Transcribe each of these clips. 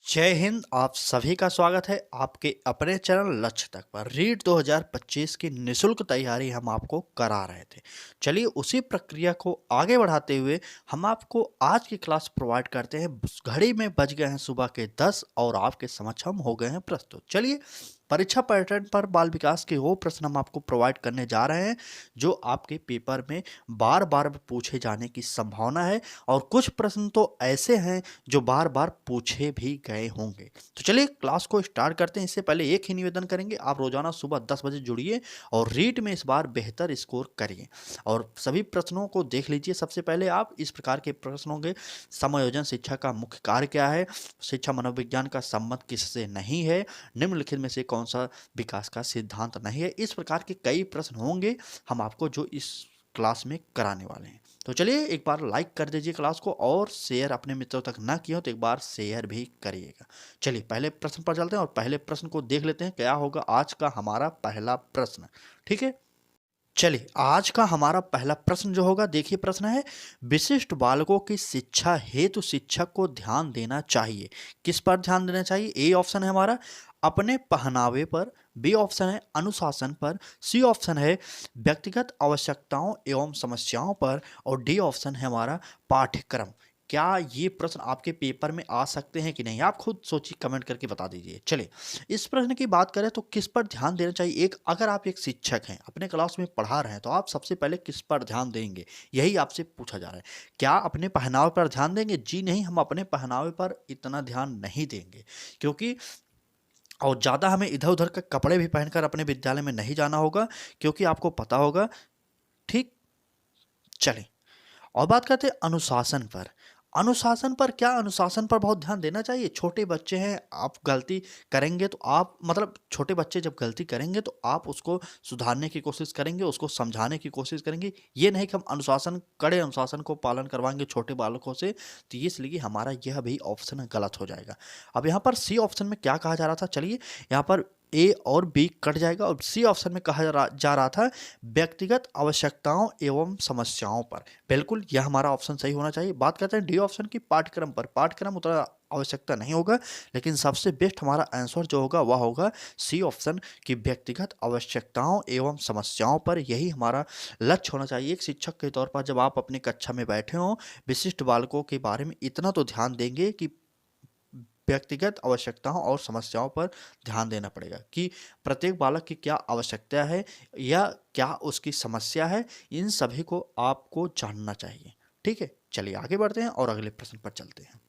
जय हिंद। आप सभी का स्वागत है आपके अपने चैनल लक्ष्य तक पर। रीट 2025 की निशुल्क तैयारी हम आपको करा रहे थे। चलिए उसी प्रक्रिया को आगे बढ़ाते हुए हम आपको आज की क्लास प्रोवाइड करते हैं। घड़ी में बज गए हैं सुबह के 10 और आपके समक्ष हम हो गए हैं प्रस्तुत। चलिए परीक्षा पैटर्न पर बाल विकास के वो प्रश्न हम आपको प्रोवाइड करने जा रहे हैं जो आपके पेपर में बार बार पूछे जाने की संभावना है, और कुछ प्रश्न तो ऐसे हैं जो बार बार पूछे भी गए होंगे। तो चलिए क्लास को स्टार्ट करते हैं। इससे पहले एक ही निवेदन करेंगे, आप रोजाना सुबह 10 बजे जुड़िए और रीट में इस बार बेहतर स्कोर करिए और सभी प्रश्नों को देख लीजिए। सबसे पहले आप इस प्रकार के प्रश्न होंगे: समायोजन शिक्षा का मुख्य कार्य क्या है? शिक्षा मनोविज्ञान का संबंध किससे नहीं है? निम्नलिखित में से कौन सा विकास का सिद्धांत नहीं है? इस प्रकार के कई प्रश्न होंगे हम आपको जो इस क्लास में कराने वाले हैं। तो चलिए एक बार लाइक कर दीजिए क्लास को, और शेयर अपने मित्रों तक ना किया हो तो एक बार शेयर भी करिएगा। चलिए पहले प्रश्न पर चलते हैं और पहले प्रश्न को देख लेते हैं क्या होगा आज का हमारा पहला प्रश्न। ठीक है, चलिए आज का हमारा पहला प्रश्न जो होगा, देखिए प्रश्न है: विशिष्ट बालकों की शिक्षा हेतु शिक्षक को ध्यान देना चाहिए। किस पर ध्यान देना चाहिए? ए ऑप्शन है हमारा अपने पहनावे पर, बी ऑप्शन है अनुशासन पर, सी ऑप्शन है व्यक्तिगत आवश्यकताओं एवं समस्याओं पर, और डी ऑप्शन है हमारा पाठ्यक्रम। क्या ये प्रश्न आपके पेपर में आ सकते हैं कि नहीं? आप खुद सोचिए, कमेंट करके बता दीजिए। चलिए इस प्रश्न की बात करें तो किस पर ध्यान देना चाहिए। अगर आप एक शिक्षक हैं, अपने क्लास में पढ़ा रहे हैं, तो आप सबसे पहले किस पर ध्यान देंगे, यही आपसे पूछा जा रहा है। क्या अपने पहनावे पर ध्यान देंगे? जी नहीं, हम अपने पहनावे पर इतना ध्यान नहीं देंगे, क्योंकि और ज़्यादा हमें इधर उधर के कपड़े भी पहनकर अपने विद्यालय में नहीं जाना होगा, क्योंकि आपको पता होगा। ठीक, चलें और बात करते हैं अनुशासन पर। अनुशासन पर क्या, अनुशासन पर बहुत ध्यान देना चाहिए। छोटे बच्चे हैं, आप गलती करेंगे तो आप मतलब छोटे बच्चे जब गलती करेंगे तो आप उसको सुधारने की कोशिश करेंगे, उसको समझाने की कोशिश करेंगे। ये नहीं कि हम अनुशासन, कड़े अनुशासन को पालन करवाएंगे छोटे बालकों से। तो इसलिए हमारा यह भी ऑप्शन गलत हो जाएगा। अब यहाँ पर सी ऑप्शन में क्या कहा जा रहा था, चलिए यहाँ पर ए और बी कट जाएगा और सी ऑप्शन में कहा जा रहा था व्यक्तिगत आवश्यकताओं एवं समस्याओं पर। बिल्कुल यह हमारा ऑप्शन सही होना चाहिए। बात करते हैं डी ऑप्शन की, पाठ्यक्रम पर। पाठ्यक्रम उतना आवश्यकता नहीं होगा, लेकिन सबसे बेस्ट हमारा आंसर जो होगा वह होगा सी ऑप्शन की व्यक्तिगत आवश्यकताओं एवं समस्याओं पर। यही हमारा लक्ष्य होना चाहिए। एक शिक्षक के तौर पर जब आप अपनी कक्षा में बैठे हों, विशिष्ट बालकों के बारे में इतना तो ध्यान देंगे कि व्यक्तिगत आवश्यकताओं और समस्याओं पर ध्यान देना पड़ेगा कि प्रत्येक बालक की क्या आवश्यकता है या क्या उसकी समस्या है। इन सभी को आपको जानना चाहिए। ठीक है, चलिए आगे बढ़ते हैं और अगले प्रश्न पर चलते हैं।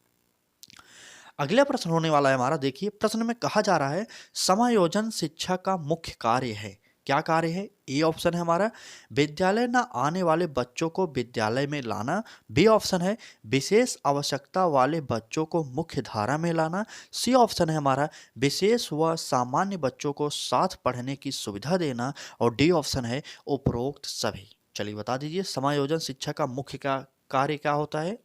अगला प्रश्न होने वाला है हमारा, देखिए प्रश्न में कहा जा रहा है समायोजन शिक्षा का मुख्य कार्य है। क्या कार्य है? ए ऑप्शन है हमारा विद्यालय न आने वाले बच्चों को विद्यालय में लाना, बी ऑप्शन है विशेष आवश्यकता वाले बच्चों को मुख्य धारा में लाना, सी ऑप्शन है हमारा विशेष व सामान्य बच्चों को साथ पढ़ने की सुविधा देना, और डी ऑप्शन है उपरोक्त सभी। चलिए बता दीजिए समायोजन शिक्षा का मुख्य कार्य क्या होता है।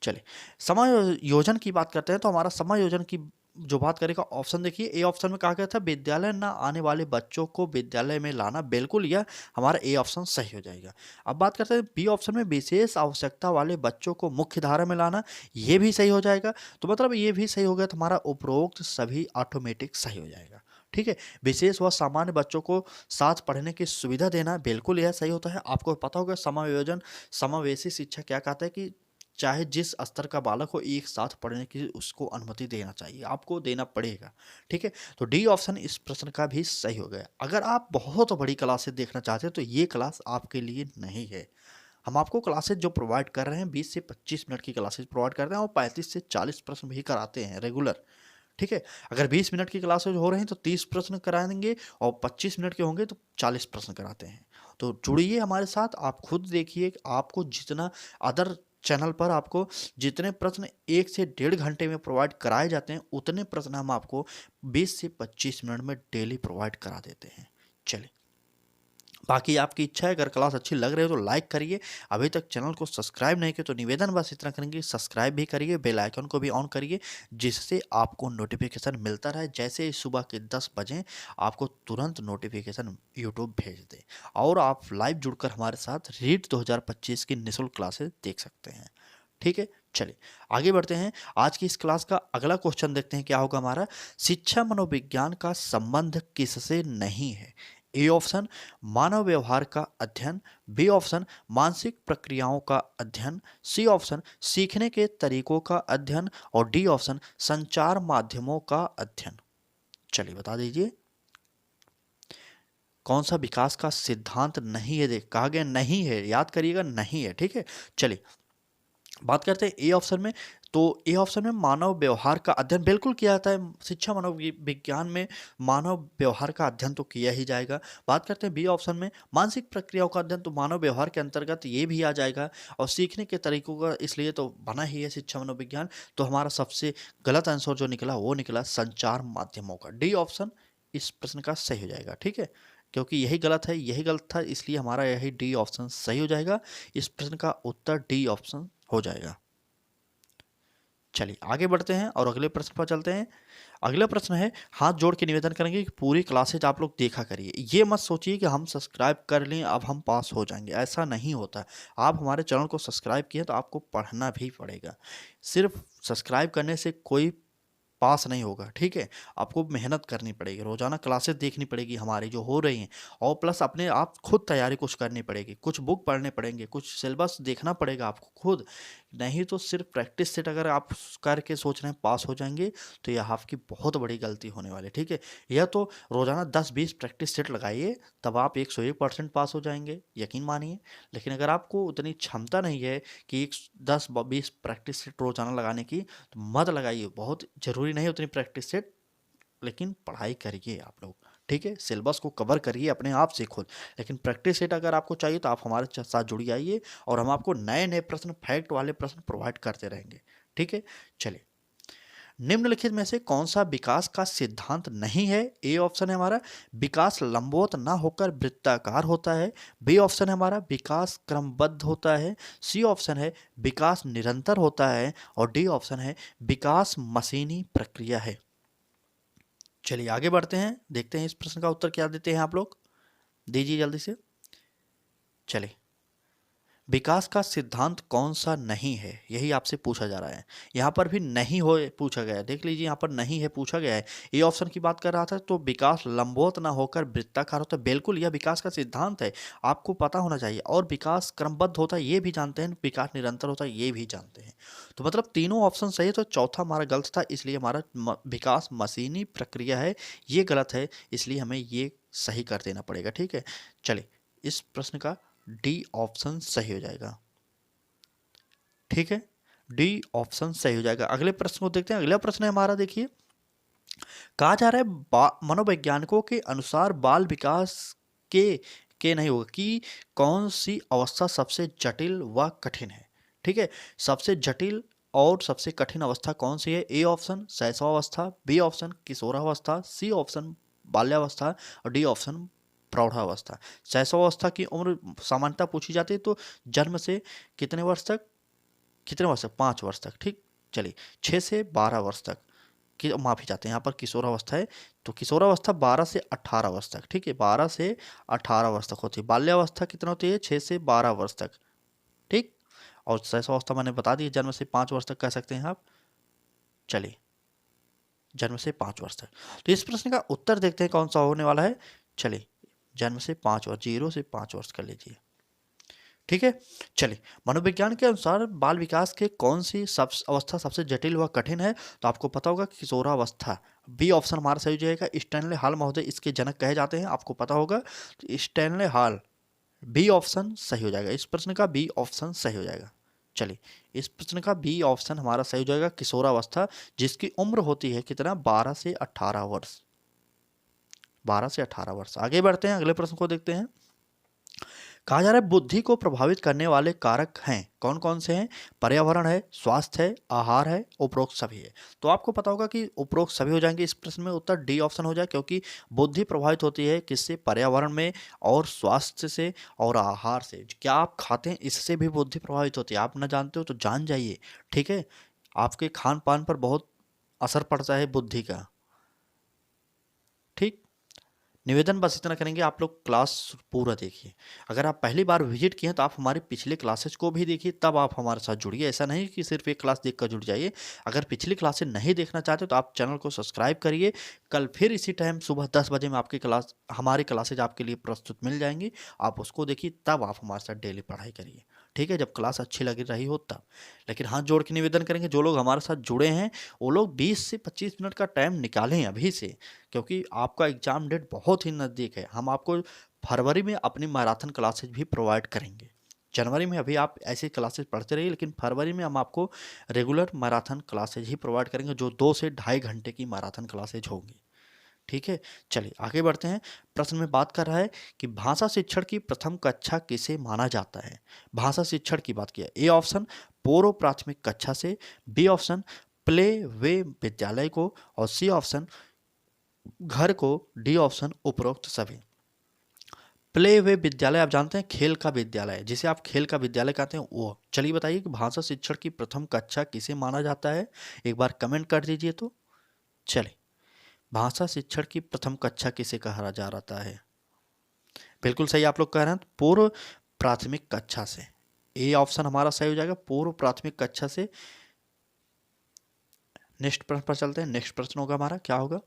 चलिए समायोजन की बात करते हैं तो हमारा समायोजन की जो बात करेगा ऑप्शन देखिए, ए ऑप्शन में कहा गया था विद्यालय ना आने वाले बच्चों को विद्यालय में लाना। बिल्कुल यह हमारा ए ऑप्शन सही हो जाएगा। अब बात करते हैं बी ऑप्शन में विशेष आवश्यकता वाले बच्चों को मुख्य धारा में लाना, ये भी सही हो जाएगा। तो मतलब ये भी सही हो गया, तो हमारा उपरोक्त सभी ऑटोमेटिक सही हो जाएगा। ठीक है, विशेष व सामान्य बच्चों को साथ पढ़ने की सुविधा देना, बिल्कुल यह सही होता है। आपको पता होगा समायोजन समावेशी शिक्षा क्या कहता है कि चाहे जिस स्तर का बालक हो, एक साथ पढ़ने की उसको अनुमति देना चाहिए, आपको देना पड़ेगा। ठीक है, तो डी ऑप्शन इस प्रश्न का भी सही हो गया। अगर आप बहुत बड़ी क्लासेस देखना चाहते हैं तो ये क्लास आपके लिए नहीं है। हम आपको क्लासेस जो प्रोवाइड कर रहे हैं 20 से 25 मिनट की क्लासेस प्रोवाइड करते हैं और 35 से 40 प्रश्न भी कराते हैं रेगुलर। ठीक है, अगर 20 मिनट की क्लासेस हो रहे हैं तो 30 प्रश्न कराएंगे, और 25 मिनट के होंगे तो 40 प्रश्न कराते हैं। तो जुड़िए हमारे साथ, आप खुद देखिए आपको जितना अदर चैनल पर आपको जितने प्रश्न 1 से 1.5 घंटे में प्रोवाइड कराए जाते हैं, उतने प्रश्न हम आपको 20 से 25 मिनट में डेली प्रोवाइड करा देते हैं। चलिए बाकी आपकी इच्छा है, अगर क्लास अच्छी लग रही है तो लाइक करिए। अभी तक चैनल को सब्सक्राइब नहीं किया तो निवेदन बस इतना करेंगे, सब्सक्राइब भी करिए, बेल आइकन को भी ऑन करिए, जिससे आपको नोटिफिकेशन मिलता रहे। जैसे ही सुबह के 10 बजें आपको तुरंत नोटिफिकेशन यूट्यूब भेज दे, और आप लाइव जुड़कर हमारे साथ रीट 2025 की निःशुल्क क्लासेस देख सकते हैं। ठीक है, चलिए आगे बढ़ते हैं। आज की इस क्लास का अगला क्वेश्चन देखते हैं क्या होगा हमारा। शिक्षा मनोविज्ञान का संबंध किससे नहीं है? ए ऑप्शन मानव व्यवहार का अध्ययन, बी ऑप्शन मानसिक प्रक्रियाओं का अध्ययन, सी ऑप्शन सीखने के तरीकों का अध्ययन और डी ऑप्शन संचार माध्यमों का अध्ययन। चलिए बता दीजिए कौन सा विकास का सिद्धांत नहीं है। देख कहा गया नहीं है, याद करिएगा नहीं है, ठीक है। चलिए बात करते हैं ए ऑप्शन में। तो ए ऑप्शन में मानव व्यवहार का अध्ययन बिल्कुल किया जाता है। शिक्षा मनोविज्ञान में मानव व्यवहार का अध्ययन तो किया ही जाएगा। बात करते हैं बी ऑप्शन में मानसिक प्रक्रियाओं का अध्ययन, तो मानव व्यवहार के अंतर्गत ये भी आ जाएगा। और सीखने के तरीकों का इसलिए तो बना ही है शिक्षा मनोविज्ञान। तो हमारा सबसे गलत आंसर जो निकला वो निकला संचार माध्यमों का। डी ऑप्शन इस प्रश्न का सही हो जाएगा, ठीक है। क्योंकि यही गलत है, यही गलत था, इसलिए हमारा यही डी ऑप्शन सही हो जाएगा। इस प्रश्न का उत्तर डी ऑप्शन हो जाएगा। चलिए आगे बढ़ते हैं और अगले प्रश्न पर चलते हैं। अगला प्रश्न है, हाथ जोड़ के निवेदन करेंगे कि पूरी क्लासेज आप लोग देखा करिए। ये मत सोचिए कि हम सब्सक्राइब कर लें अब हम पास हो जाएंगे, ऐसा नहीं होता। आप हमारे चैनल को सब्सक्राइब किए तो आपको पढ़ना भी पड़ेगा। सिर्फ सब्सक्राइब करने से कोई पास नहीं होगा, ठीक है। आपको मेहनत करनी पड़ेगी, रोजाना क्लासेस देखनी पड़ेगी हमारी जो हो रही हैं, और प्लस अपने आप खुद तैयारी कुछ करनी पड़ेगी, कुछ बुक पढ़ने पड़ेंगे, कुछ सिलेबस देखना पड़ेगा आपको खुद। नहीं तो सिर्फ प्रैक्टिस सेट अगर आप करके सोच रहे हैं पास हो जाएंगे तो यह आपकी बहुत बड़ी गलती होने वाली है, ठीक है। यह तो रोजाना 10-20 प्रैक्टिस सेट लगाइए तब आप 101% पास हो जाएंगे, यकीन मानिए। लेकिन अगर आपको उतनी क्षमता नहीं है कि 10-20 प्रैक्टिस सेट रोजाना लगाने की, तो मत लगाइए। बहुत जरूरी नहीं उतनी प्रैक्टिस सेट, लेकिन पढ़ाई करिए आप लोग, ठीक है। सिलेबस को कवर करिए अपने आप से खुद। लेकिन प्रैक्टिस सेट अगर आपको चाहिए तो आप हमारे साथ जुड़ आइए और हम आपको नए नए प्रश्न, फैक्ट वाले प्रश्न प्रोवाइड करते रहेंगे, ठीक है। चलिए निम्नलिखित में से कौन सा विकास का सिद्धांत नहीं है? ए ऑप्शन है हमारा विकास लंबवत ना होकर वृत्ताकार होता है, बी ऑप्शन है हमारा विकास क्रमबद्ध होता है, सी ऑप्शन है विकास निरंतर होता है और डी ऑप्शन है विकास मशीनी प्रक्रिया है। चलिए आगे बढ़ते हैं, देखते हैं इस प्रश्न का उत्तर क्या देते हैं आप लोग, दीजिए जल्दी से। चलिए विकास का सिद्धांत कौन सा नहीं है, यही आपसे पूछा जा रहा है। यहाँ पर भी नहीं हो पूछा गया है, देख लीजिए यहाँ पर नहीं है पूछा गया है। ए ऑप्शन की बात कर रहा था तो विकास लंबवत ना होकर वृत्ताकार होता है, बिल्कुल यह विकास का सिद्धांत है, आपको पता होना चाहिए। और विकास क्रमबद्ध होता है ये भी जानते हैं, विकास निरंतर होता है ये भी जानते हैं। तो मतलब तीनों ऑप्शन सही है, तो चौथा हमारा गलत था, इसलिए हमारा विकास मशीनी प्रक्रिया है, ये गलत है, इसलिए हमें ये सही कर देना पड़ेगा, ठीक है। चलिए इस प्रश्न का डी ऑप्शन सही हो जाएगा, ठीक है। डी ऑप्शन सही हो जाएगा। अगले प्रश्न को देखते हैं। अगला प्रश्न है हमारा, देखिए कहा जा रहा है मनोवैज्ञानिकों के अनुसार बाल विकास के नहीं होगा कि कौन सी अवस्था सबसे जटिल व कठिन है, ठीक है। सबसे जटिल और सबसे कठिन अवस्था कौन सी है? ए ऑप्शन शैशवावस्था, बी ऑप्शन किशोरावस्था, सी ऑप्शन बाल्यावस्था और डी ऑप्शन प्रौढ़ावस्था। शैशवावस्था की उम्र सामान्यतः पूछी जाती है तो जन्म से कितने वर्ष तक, कितने वर्ष तक, 5 वर्ष तक, ठीक। चलिए 6 से 12 वर्ष तक की माफी चाहते हैं, यहाँ पर किशोरावस्था है तो किशोरावस्था 12 से 18 वर्ष तक, ठीक है। 12 से 18 वर्ष तक होती है। बाल्यावस्था कितना होती है? 6 से 12 वर्ष तक, ठीक। और शैशवावस्था मैंने बता दी, जन्म से 5 वर्ष तक कह सकते हैं आप। चलिए जन्म से 5 वर्ष तक, तो इस प्रश्न का उत्तर देखते हैं कौन सा होने वाला है। चलिए जन्म से 5 वर्ष, 0 से 5 वर्ष कर लीजिए, ठीक है। चलिए मनोविज्ञान के अनुसार बाल विकास के कौन सी अवस्था सबसे जटिल व कठिन है? तो आपको पता होगा किशोरावस्था, बी ऑप्शन हमारा सही हो जाएगा। स्टैनले हॉल महोदय इसके जनक कहे जाते हैं, आपको पता होगा। तो स्टैनले हॉल, बी ऑप्शन सही हो जाएगा। इस प्रश्न का बी ऑप्शन सही हो जाएगा। चलिए इस प्रश्न का बी ऑप्शन हमारा सही हो जाएगा, किशोरावस्था, जिसकी उम्र होती है कितना? 12 से 18 वर्ष, 12 से 18 वर्ष। आगे बढ़ते हैं, अगले प्रश्न को देखते हैं। कहा जा रहा है बुद्धि को प्रभावित करने वाले कारक हैं, कौन कौन से हैं? पर्यावरण है, स्वास्थ्य है, आहार है, उपरोक्त सभी है। तो आपको पता होगा कि उपरोक्त सभी हो जाएंगे। इस प्रश्न में उत्तर डी ऑप्शन हो जाए, क्योंकि बुद्धि प्रभावित होती है किससे? पर्यावरण में और स्वास्थ्य से और आहार से। क्या आप खाते हैं इससे भी बुद्धि प्रभावित होती है। आप ना जानते हो तो जान जाइए, ठीक है। आपके खान पान पर बहुत असर पड़ता है बुद्धि का, ठीक। निवेदन बस इतना करेंगे, आप लोग क्लास पूरा देखिए। अगर आप पहली बार विजिट किए हैं तो आप हमारे पिछले क्लासेस को भी देखिए, तब आप हमारे साथ जुड़िए। ऐसा नहीं कि सिर्फ एक क्लास देखकर जुड़ जाइए। अगर पिछली क्लासेस नहीं देखना चाहते तो आप चैनल को सब्सक्राइब करिए। कल फिर इसी टाइम सुबह 10 बजे में आपकी क्लास, हमारी क्लासेज आपके लिए प्रस्तुत मिल जाएंगी। आप उसको देखिए, तब आप हमारे साथ डेली पढ़ाई करिए, ठीक है, जब क्लास अच्छी लग रही हो तब। लेकिन हाथ जोड़ के निवेदन करेंगे, जो लोग हमारे साथ जुड़े हैं वो लोग 20 से 25 मिनट का टाइम निकालें अभी से, क्योंकि आपका एग्ज़ाम डेट बहुत ही नज़दीक है। हम आपको फरवरी में अपनी मैराथन क्लासेज भी प्रोवाइड करेंगे। जनवरी में अभी आप ऐसी क्लासेज पढ़ते रहिए, लेकिन फरवरी में हम आपको रेगुलर मैराथन क्लासेज ही प्रोवाइड करेंगे, जो 2 से ढाई घंटे की मैराथन क्लासेज होंगी, ठीक है। चलिए आगे बढ़ते हैं। प्रश्न में बात कर रहा है कि भाषा शिक्षण की प्रथम कक्षा किसे माना जाता है। भाषा शिक्षण की बात किया, ए ऑप्शन पूर्व प्राथमिक कक्षा से, बी ऑप्शन प्ले वे विद्यालय को, और सी ऑप्शन घर को, डी ऑप्शन उपरोक्त सभी। प्ले वे विद्यालय आप जानते हैं, खेल का विद्यालय, जिसे आप खेल का विद्यालय कहते हैं वो। चलिए बताइए कि भाषा शिक्षण की प्रथम कक्षा किसे माना जाता है, एक बार कमेंट कर दीजिए। तो चलिए, भाषा शिक्षण की प्रथम कक्षा किसे कहा जा रहा है? बिल्कुल सही आप लोग कह रहे हैं, पूर्व प्राथमिक कक्षा से। ए ऑप्शन हमारा सही हो जाएगा, पूर्व प्राथमिक कक्षा से। नेक्स्ट प्रश्न पर चलते हैं। नेक्स्ट प्रश्न होगा हमारा, क्या होगा?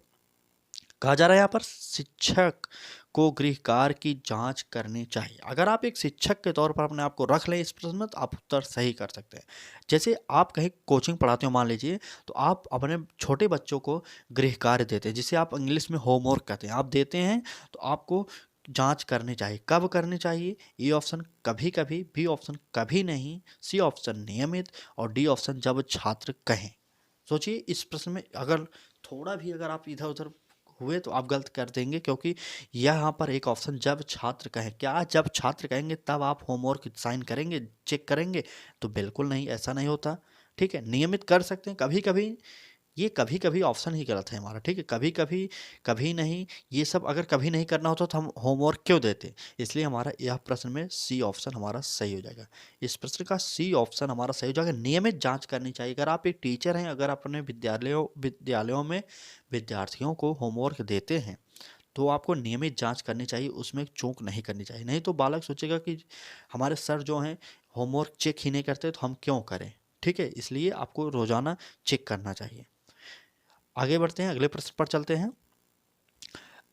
कहा जा रहा है यहाँ पर शिक्षक को गृह कार्य की जांच करनी चाहिए। अगर आप एक शिक्षक के तौर पर अपने आप को रख लें इस प्रश्न में, तो आप उत्तर सही कर सकते हैं। जैसे आप कहीं कोचिंग पढ़ाते हो मान लीजिए, तो आप अपने छोटे बच्चों को गृह कार्य देते हैं, जिसे आप इंग्लिश में होमवर्क कहते हैं, आप देते हैं, तो आपको जांच करनी चाहिए। कब करनी चाहिए? ए ऑप्शन कभी कभी, बी ऑप्शन कभी नहीं, सी ऑप्शन नियमित, और डी ऑप्शन जब छात्र कहें। सोचिए, इस प्रश्न में अगर थोड़ा भी अगर आप इधर उधर हुए तो आप गलत कर देंगे, क्योंकि यहाँ पर एक ऑप्शन जब छात्र कहें, क्या जब छात्र कहेंगे तब आप होमवर्क साइन करेंगे, चेक करेंगे? तो बिल्कुल नहीं, ऐसा नहीं होता, ठीक है। नियमित कर सकते हैं कभी कभी, ये कभी कभी ऑप्शन ही गलत है हमारा, ठीक है। कभी कभी, कभी नहीं, ये सब अगर कभी नहीं करना होता तो हम होमवर्क क्यों देते? इसलिए हमारा यह प्रश्न में सी ऑप्शन हमारा सही हो जाएगा। इस प्रश्न का सी ऑप्शन हमारा सही हो जाएगा। नियमित जांच करनी चाहिए। अगर आप एक टीचर हैं, अगर अपने विद्यालयों में विद्यार्थियों को होमवर्क देते हैं, तो आपको नियमित जांच करनी चाहिए, उसमें चूक नहीं करनी चाहिए। नहीं तो बालक सोचेगा कि हमारे सर जो हैं होमवर्क चेक ही नहीं करते, तो हम क्यों करें, ठीक है। इसलिए आपको रोजाना चेक करना चाहिए। आगे बढ़ते हैं, अगले प्रश्न पर चलते हैं।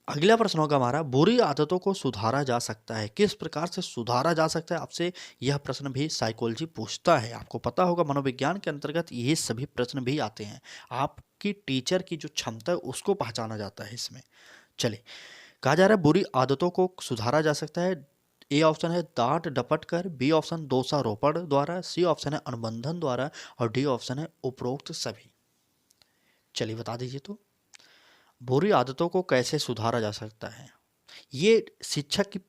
अगला प्रश्न होगा हमारा, बुरी आदतों को सुधारा जा सकता है, किस प्रकार से सुधारा जा सकता है? आपसे यह प्रश्न भी साइकोलॉजी पूछता है। आपको पता होगा मनोविज्ञान के अंतर्गत ये सभी प्रश्न भी आते हैं। आपकी टीचर की जो क्षमता है उसको पहचाना जाता है इसमें। चलिए, कहा जा रहा है बुरी आदतों को सुधारा जा सकता है। ए ऑप्शन है डांट डपट कर, बी ऑप्शन दोषारोपण द्वारा, सी ऑप्शन है अनुबंधन द्वारा, और डी ऑप्शन है उपरोक्त सभी। चलिए बता दीजिए तो, बुरी आदतों को कैसे सुधारा जा सकता है? ये शिक्षक की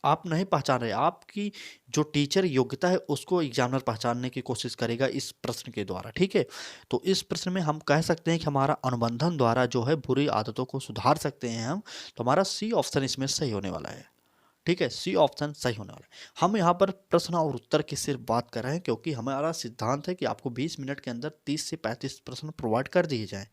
आप नहीं पहचान रहे, आपकी जो टीचर योग्यता है उसको एग्जामिनर पहचानने की कोशिश करेगा इस प्रश्न के द्वारा, ठीक है। तो इस प्रश्न में हम कह सकते हैं कि हमारा अनुबंधन द्वारा जो है बुरी आदतों को सुधार सकते हैं हम। तो हमारा सी ऑप्शन इसमें सही होने वाला है, ठीक है। सी ऑप्शन सही होने वाला है। हम यहाँ पर प्रश्न और उत्तर की सिर्फ बात कर रहे हैं, क्योंकि हमारा सिद्धांत है कि आपको 20 मिनट के अंदर 30 से 35 प्रश्न प्रोवाइड कर दिए जाएं।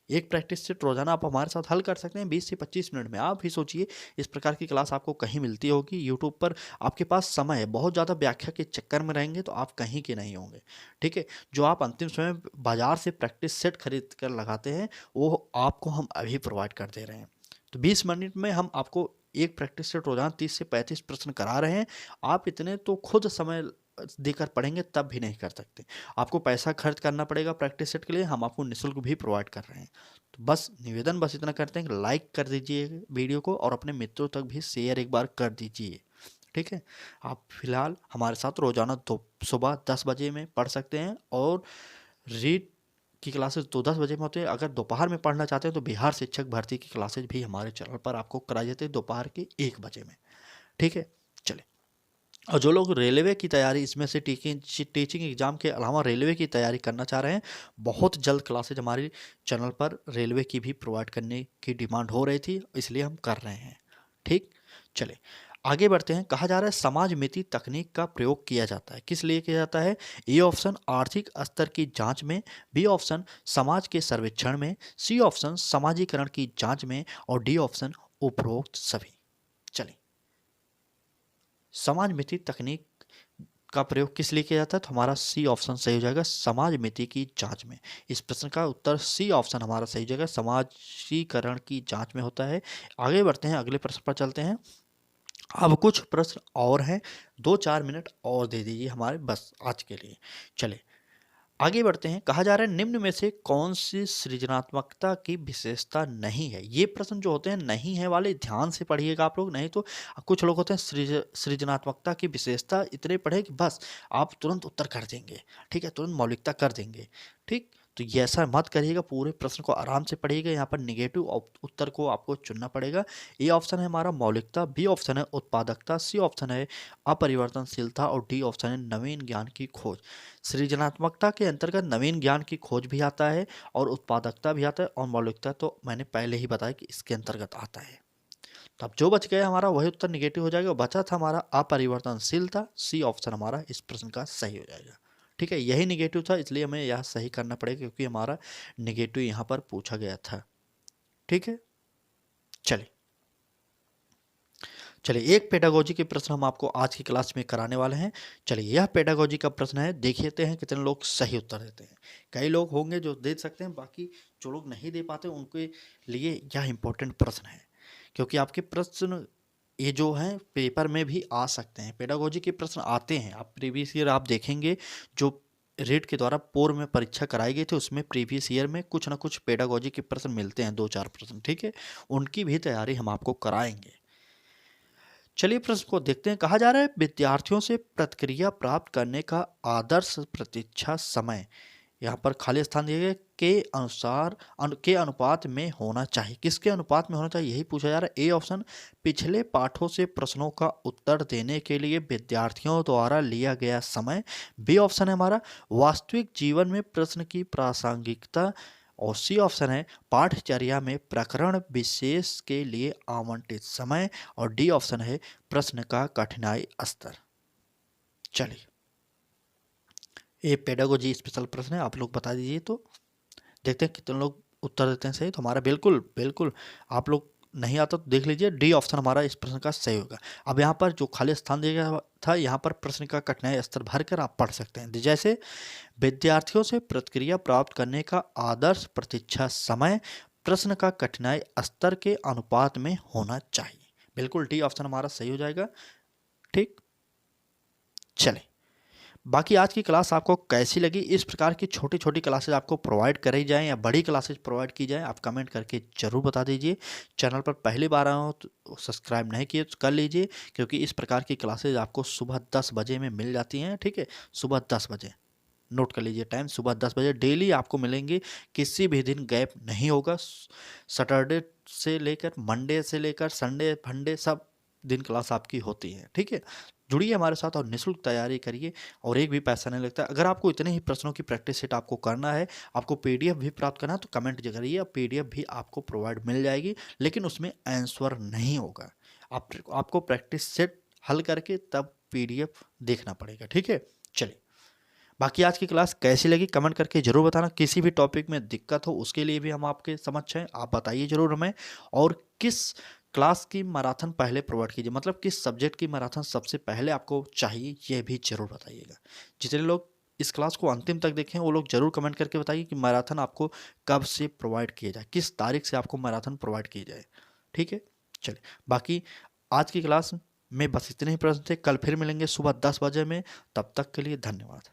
एक प्रैक्टिस सेट रोजाना आप हमारे साथ हल कर सकते हैं 20 से 25 मिनट में। आप ही सोचिए, इस प्रकार की क्लास आपको कहीं मिलती होगी यूट्यूब पर, आपके पास समय है, बहुत ज़्यादा व्याख्या के चक्कर में रहेंगे तो आप कहीं के नहीं होंगे, ठीक है। जो आप अंतिम समय बाजार से प्रैक्टिस सेट खरीद कर लगाते हैं, वो आपको हम अभी प्रोवाइड कर दे रहे हैं। तो 20 मिनट में हम आपको एक प्रैक्टिस सेट रोजाना 30 से 35 प्रश्न करा रहे हैं। आप इतने तो खुद समय देकर पढ़ेंगे तब भी नहीं कर सकते। आपको पैसा खर्च करना पड़ेगा प्रैक्टिस सेट के लिए, हम आपको निःशुल्क भी प्रोवाइड कर रहे हैं। तो बस निवेदन बस इतना करते हैं कि लाइक कर दीजिए वीडियो को, और अपने मित्रों तक भी शेयर एक बार कर दीजिए, ठीक है। आप फिलहाल हमारे साथ रोजाना सुबह 10 बजे में पढ़ सकते हैं, और रीड की क्लासेस तो 10 बजे में होते हैं। अगर दोपहर में पढ़ना चाहते हैं तो बिहार शिक्षक भर्ती की क्लासेज भी हमारे चैनल पर आपको कराई जाती है दोपहर के 1 बजे में, ठीक है। चलिए, और जो लोग रेलवे की तैयारी, इसमें से टीचिंग एग्जाम के अलावा रेलवे की तैयारी करना चाह रहे हैं, बहुत जल्द क्लासेज हमारे चैनल पर रेलवे की भी प्रोवाइड करने की डिमांड हो रही थी, इसलिए हम कर रहे हैं, ठीक। चले आगे बढ़ते हैं। कहा जा रहा है समाज मिति तकनीक का प्रयोग किया जाता है, किस लिए किया जाता है? ए ऑप्शन आर्थिक स्तर की जांच में, बी ऑप्शन समाज के सर्वेक्षण में, सी ऑप्शन समाजीकरण की जांच में, और डी ऑप्शन उपरोक्त सभी। चलिए, समाज मिति तकनीक का प्रयोग किस लिए किया जाता है? तो हमारा सी ऑप्शन सही हो जाएगा, समाज मिति की जांच में। इस प्रश्न का उत्तर सी ऑप्शन हमारा सही हो जाएगा, समाजीकरण की जांच में होता है। आगे बढ़ते हैं, अगले प्रश्न पर चलते हैं। अब कुछ प्रश्न और हैं, 2-4 मिनट और दे दीजिए हमारे बस आज के लिए। चले आगे बढ़ते हैं। कहा जा रहा है निम्न में से कौन सी सृजनात्मकता की विशेषता नहीं है? ये प्रश्न जो होते हैं नहीं है वाले ध्यान से पढ़िएगा आप लोग, नहीं तो कुछ लोग होते हैं सृजनात्मकता की विशेषता इतने पढ़े कि बस आप तुरंत उत्तर कर देंगे, ठीक है, तुरंत मौलिकता कर देंगे, ठीक। तो ये ऐसा मत करिएगा, पूरे प्रश्न को आराम से पढ़िएगा। यहाँ पर निगेटिव उत्तर को आपको चुनना पड़ेगा। ए ऑप्शन है हमारा मौलिकता, बी ऑप्शन है उत्पादकता, सी ऑप्शन है अपरिवर्तनशीलता और डी ऑप्शन है नवीन ज्ञान की खोज। सृजनात्मकता के अंतर्गत नवीन ज्ञान की खोज भी आता है और उत्पादकता भी आता है, और मौलिकता तो मैंने पहले ही बताया कि इसके अंतर्गत आता है। तो अब जो बच गया हमारा वही उत्तर निगेटिव हो जाएगा। बचा था हमारा अपरिवर्तनशीलता, सी ऑप्शन हमारा इस प्रश्न का सही हो जाएगा, ठीक है। यही निगेटिव था, इसलिए हमें यह सही करना पड़ेगा क्योंकि हमारा निगेटिव यहाँ पर पूछा गया था, ठीक है। चलिए चलिए, एक पेडागोजी के प्रश्न हम आपको आज की क्लास में कराने वाले हैं। चलिए, यह पेडागोजी का प्रश्न है, देखते हैं कितने लोग सही उत्तर देते हैं। कई लोग होंगे जो दे सकते हैं, बाकी जो लोग नहीं दे पाते उनके लिए यह इंपॉर्टेंट प्रश्न है, क्योंकि आपके प्रश्न ये जो हैं पेपर में भी आ सकते हैं। पेडागोजी के प्रश्न आते हैं, आप प्रीवियस ईयर आप देखेंगे जो रेट के द्वारा पूर्व में परीक्षा कराई गई थी उसमें प्रीवियस ईयर में कुछ ना कुछ पेडागोजी के प्रश्न मिलते हैं, 2-4 प्रश्न, ठीक है। उनकी भी तैयारी हम आपको कराएंगे। चलिए प्रश्न को देखते हैं। कहा जा रहा है विद्यार्थियों से प्रतिक्रिया प्राप्त करने का आदर्श प्रतीक्षा समय, यहाँ पर खाली स्थान दिए गए, के अनुसार के अनुपात में होना चाहिए। किसके अनुपात में होना चाहिए यही पूछा जा रहा है। ए ऑप्शन पिछले पाठों से प्रश्नों का उत्तर देने के लिए विद्यार्थियों द्वारा लिया गया समय। बी ऑप्शन है हमारा वास्तविक जीवन में प्रश्न की प्रासंगिकता, और सी ऑप्शन है पाठचर्या में प्रकरण विशेष के लिए आवंटित समय, और डी ऑप्शन है प्रश्न का कठिनाई स्तर। चलिए, ये पेडागोजी स्पेशल प्रश्न है, आप लोग बता दीजिए तो देखते हैं कितने लोग उत्तर देते हैं सही। तो हमारा बिल्कुल बिल्कुल आप लोग नहीं आता तो देख लीजिए, डी ऑप्शन हमारा इस प्रश्न का सही होगा। अब यहाँ पर जो खाली स्थान दिया गया था, यहाँ पर प्रश्न का कठिनाई स्तर भरकर आप पढ़ सकते हैं, जैसे विद्यार्थियों से प्रतिक्रिया प्राप्त करने का आदर्श प्रतीक्षा समय प्रश्न का कठिनाई स्तर के अनुपात में होना चाहिए। बिल्कुल डी ऑप्शन हमारा सही हो जाएगा, ठीक। चले, बाकी आज की क्लास आपको कैसी लगी? इस प्रकार की छोटी छोटी क्लासेज आपको प्रोवाइड कराई जाएँ या बड़ी क्लासेज प्रोवाइड की जाएँ, आप कमेंट करके ज़रूर बता दीजिए। चैनल पर पहली बार आए हो तो सब्सक्राइब नहीं किए तो कर लीजिए, क्योंकि इस प्रकार की क्लासेज आपको सुबह 10 बजे में मिल जाती हैं, ठीक है। सुबह 10 बजे नोट कर लीजिए टाइम, सुबह 10 बजे डेली आपको मिलेंगे, किसी भी दिन गैप नहीं होगा। सैटरडे से लेकर मंडे से लेकर संडे फंडे सब दिन क्लास आपकी होती है, ठीक है। जुड़िए हमारे साथ और निःशुल्क तैयारी करिए, और एक भी पैसा नहीं लगता। अगर आपको इतने ही प्रश्नों की प्रैक्टिस सेट आपको करना है, आपको पीडीएफ भी प्राप्त करना है, तो कमेंट करिए, पीडीएफ भी आपको प्रोवाइड मिल जाएगी, लेकिन उसमें आंसर नहीं होगा। आपको प्रैक्टिस सेट हल करके तब पीडीएफ देखना पड़ेगा, ठीक है। चलिए, बाकी आज की क्लास कैसी लगी कमेंट करके जरूर बताना। किसी भी टॉपिक में दिक्कत हो उसके लिए भी हम आपके समक्ष हैं, आप बताइए जरूर हमें। और किस क्लास की मैराथन पहले प्रोवाइड कीजिए, मतलब किस सब्जेक्ट की मैराथन सबसे पहले आपको चाहिए, ये भी जरूर बताइएगा। जितने लोग इस क्लास को अंतिम तक देखें वो लोग जरूर कमेंट करके बताइए कि मैराथन आपको कब से प्रोवाइड किया जाए, किस तारीख से आपको मैराथन प्रोवाइड की जाए, ठीक है। चलिए, बाकी आज की क्लास में बस इतने ही प्रश्न थे। कल फिर मिलेंगे सुबह 10 बजे में, तब तक के लिए धन्यवाद।